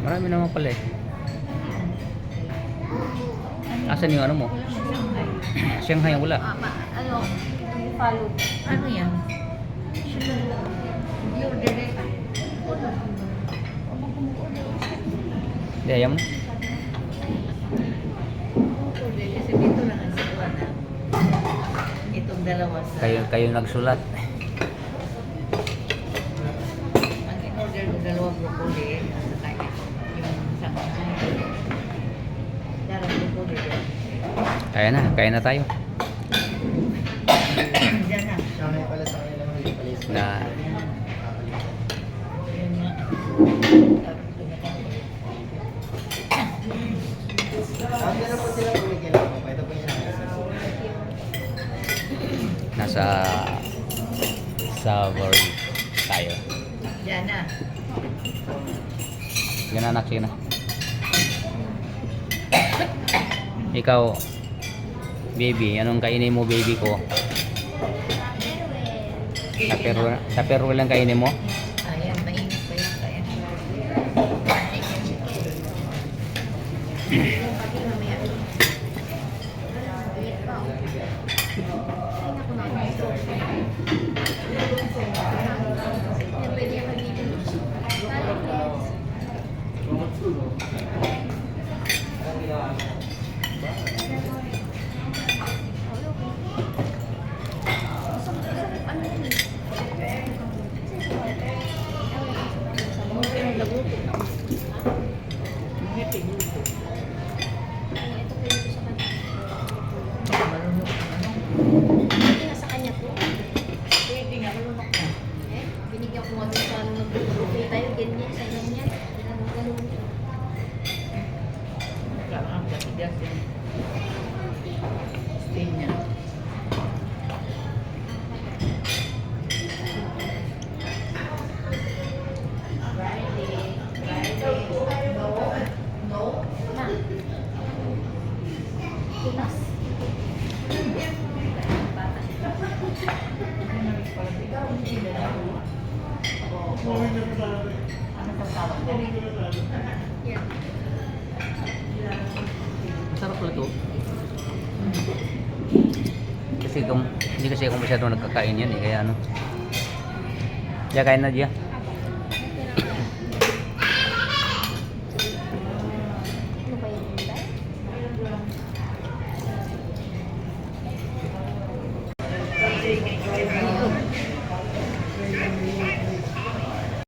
Marami naman pala eh. Asan yung ano mo? Shanghai wala. Ano? Follow. Ano yan? Your direct. Hindi, ayaw mo na. Kasi dito lang ang sikuan na. Itong dalawa sa... Kayo nagsulat. Ang in-order ng dalawang broccoli sa kanya. Yung isang darang broccoli. Kaya na tayo. Diyan na. Shanghai pala sa kanila mga palis. Na Yun nga. Sabi na po sila kung may kailangan mo. Ito po yung Shanghai. nasa Savory tayo. Diyan na. Sige na anak, sige na. Ikaw, baby, anong kainin mo baby ko? Tupperware lang kainin mo? Ayan, mainit pa yun. Ayan. Pwede nga sa kanya to. Pwede nga, malunok na. Eh, binigyan ko nga doon sa ano, nag-groupie tayo, ganyan, sa ganyan. Ganun. Ang katigas yan. Steam niya. Na. Pinas. Ano pang tawag mo? Yan. Masarap pala to. Kasi hindi kasi ako masyadong nagkakain yan eh, kaya ano. Diya, kain na Diya.